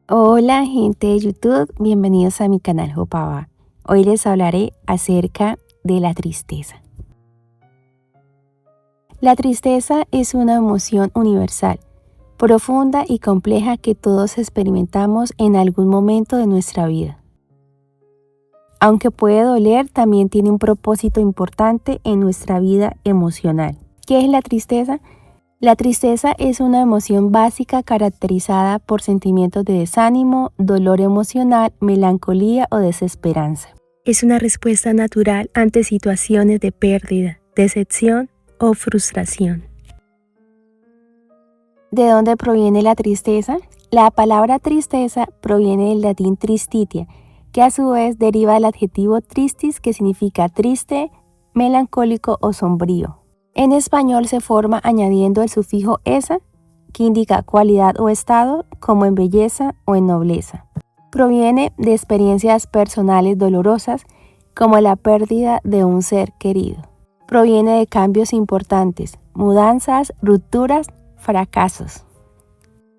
Hola gente de YouTube, bienvenidos a mi canal Jopaba. Hoy les hablaré acerca de la tristeza. La tristeza es una emoción universal, profunda y compleja que todos experimentamos en algún momento de nuestra vida. Aunque puede doler, también tiene un propósito importante en nuestra vida emocional. ¿Qué es la tristeza? La tristeza es una emoción básica caracterizada por sentimientos de desánimo, dolor emocional, melancolía o desesperanza. Es una respuesta natural ante situaciones de pérdida, decepción o frustración. ¿De dónde proviene la tristeza? La palabra tristeza proviene del latín tristitia, que a su vez deriva del adjetivo tristis, que significa triste, melancólico o sombrío. En español se forma añadiendo el sufijo esa, que indica cualidad o estado, como en belleza o en nobleza. Proviene de experiencias personales dolorosas, como la pérdida de un ser querido. Proviene de cambios importantes, mudanzas, rupturas, fracasos.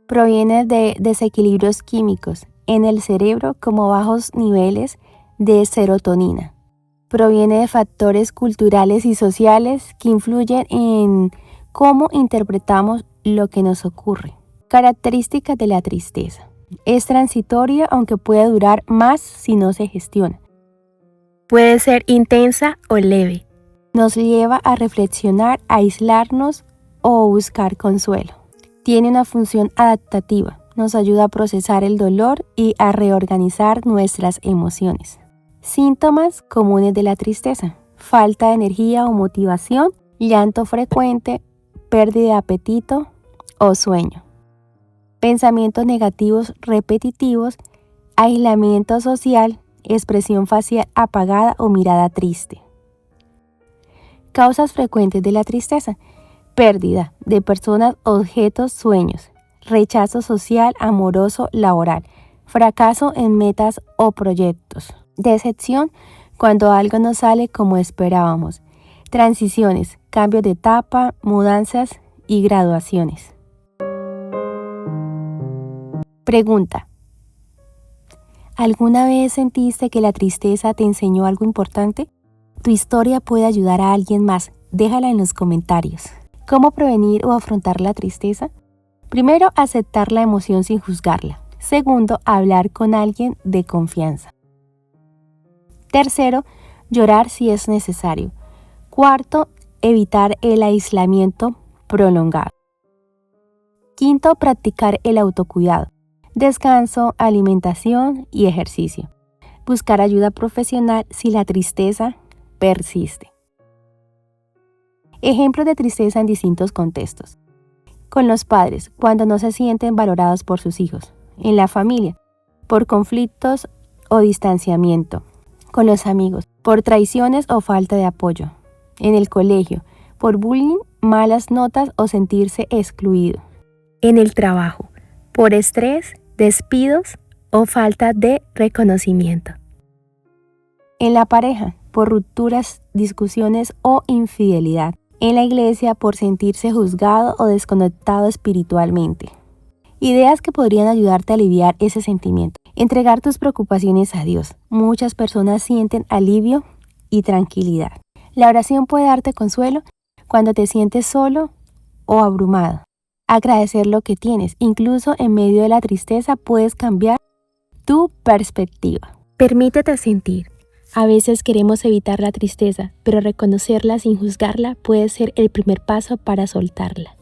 Proviene de desequilibrios químicos en el cerebro, como bajos niveles de serotonina. Proviene de factores culturales y sociales que influyen en cómo interpretamos lo que nos ocurre. Características de la tristeza. Es transitoria, aunque puede durar más si no se gestiona. Puede ser intensa o leve. Nos lleva a reflexionar, a aislarnos o buscar consuelo. Tiene una función adaptativa. Nos ayuda a procesar el dolor y a reorganizar nuestras emociones. Síntomas comunes de la tristeza: falta de energía o motivación, llanto frecuente, pérdida de apetito o sueño. Pensamientos negativos repetitivos, aislamiento social, expresión facial apagada o mirada triste. Causas frecuentes de la tristeza: pérdida de personas, objetos, sueños, rechazo social, amoroso, laboral, fracaso en metas o proyectos. Decepción, cuando algo no sale como esperábamos. Transiciones, cambios de etapa, mudanzas y graduaciones. Pregunta: ¿alguna vez sentiste que la tristeza te enseñó algo importante? Tu historia puede ayudar a alguien más. Déjala en los comentarios. ¿Cómo prevenir o afrontar la tristeza? Primero, aceptar la emoción sin juzgarla. Segundo, hablar con alguien de confianza. Tercero, llorar si es necesario. Cuarto, evitar el aislamiento prolongado. Quinto, practicar el autocuidado. Descanso, alimentación y ejercicio. Buscar ayuda profesional si la tristeza persiste. Ejemplos de tristeza en distintos contextos. Con los padres, cuando no se sienten valorados por sus hijos. En la familia, por conflictos o distanciamiento. Con los amigos, por traiciones o falta de apoyo. En el colegio, por bullying, malas notas o sentirse excluido. En el trabajo, por estrés, despidos o falta de reconocimiento. En la pareja, por rupturas, discusiones o infidelidad. En la iglesia, por sentirse juzgado o desconectado espiritualmente. Ideas que podrían ayudarte a aliviar ese sentimiento. Entregar tus preocupaciones a Dios. Muchas personas sienten alivio y tranquilidad. La oración puede darte consuelo cuando te sientes solo o abrumado. Agradecer lo que tienes. Incluso en medio de la tristeza puedes cambiar tu perspectiva. Permítete sentir. A veces queremos evitar la tristeza, pero reconocerla sin juzgarla puede ser el primer paso para soltarla.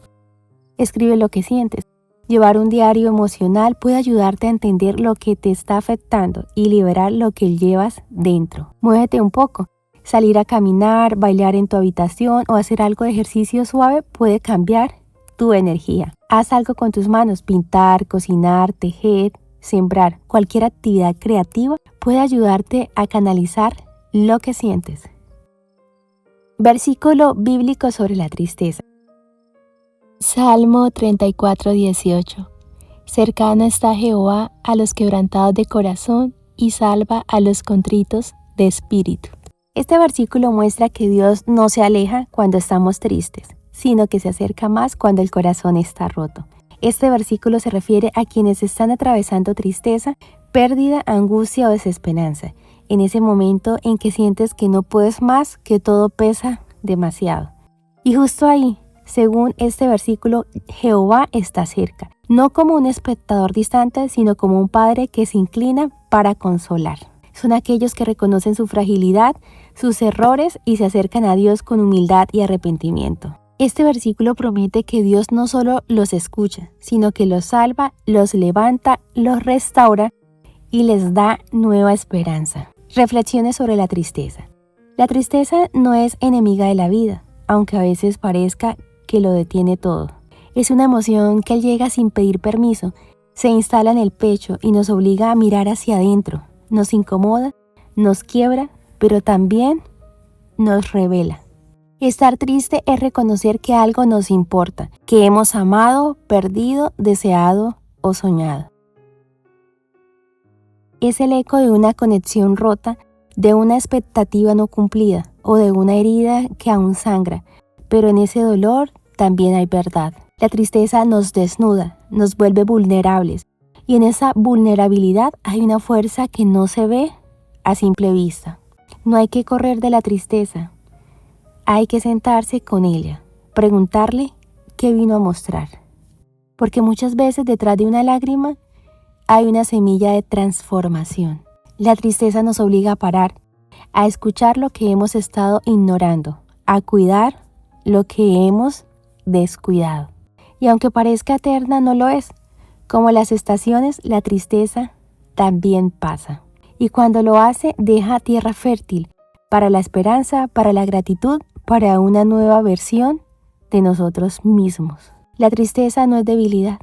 Escribe lo que sientes. Llevar un diario emocional puede ayudarte a entender lo que te está afectando y liberar lo que llevas dentro. Muévete un poco. Salir a caminar, bailar en tu habitación o hacer algo de ejercicio suave puede cambiar tu energía. Haz algo con tus manos: pintar, cocinar, tejer, sembrar. Cualquier actividad creativa puede ayudarte a canalizar lo que sientes. Versículo bíblico sobre la tristeza. Salmo 34:18. Cercano está Jehová a los quebrantados de corazón y salva a los contritos de espíritu. Este versículo muestra que Dios no se aleja cuando estamos tristes, sino que se acerca más cuando el corazón está roto. Este versículo se refiere a quienes están atravesando tristeza, pérdida, angustia o desesperanza, en ese momento en que sientes que no puedes más, que todo pesa demasiado. Y justo ahí, según este versículo, Jehová está cerca, no como un espectador distante, sino como un padre que se inclina para consolar. Son aquellos que reconocen su fragilidad, sus errores y se acercan a Dios con humildad y arrepentimiento. Este versículo promete que Dios no solo los escucha, sino que los salva, los levanta, los restaura y les da nueva esperanza. Reflexiones sobre la tristeza. La tristeza no es enemiga de la vida, aunque a veces parezca que lo detiene todo. Es una emoción que llega sin pedir permiso, se instala en el pecho y nos obliga a mirar hacia adentro. Nos incomoda, nos quiebra, pero también nos revela. Estar triste es reconocer que algo nos importa, que hemos amado, perdido, deseado o soñado. Es el eco de una conexión rota, de una expectativa no cumplida o de una herida que aún sangra, pero en ese dolor también hay verdad. La tristeza nos desnuda, nos vuelve vulnerables y en esa vulnerabilidad hay una fuerza que no se ve a simple vista. No hay que correr de la tristeza, hay que sentarse con ella, preguntarle qué vino a mostrar. Porque muchas veces detrás de una lágrima hay una semilla de transformación. La tristeza nos obliga a parar, a escuchar lo que hemos estado ignorando, a cuidar lo que hemos descuidado. Y aunque parezca eterna, no lo es. Como las estaciones, la tristeza también pasa. Y cuando lo hace, deja tierra fértil para la esperanza, para la gratitud, para una nueva versión de nosotros mismos. La tristeza no es debilidad,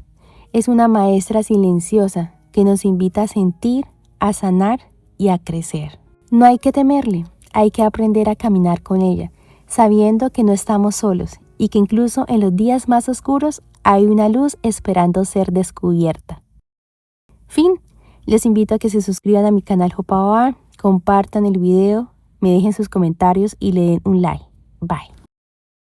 es una maestra silenciosa que nos invita a sentir, a sanar y a crecer. No hay que temerle, hay que aprender a caminar con ella, sabiendo que no estamos solos y que incluso en los días más oscuros hay una luz esperando ser descubierta. Fin. Les invito a que se suscriban a mi canal Jopa Baba, compartan el video, me dejen sus comentarios y le den un like. Bye.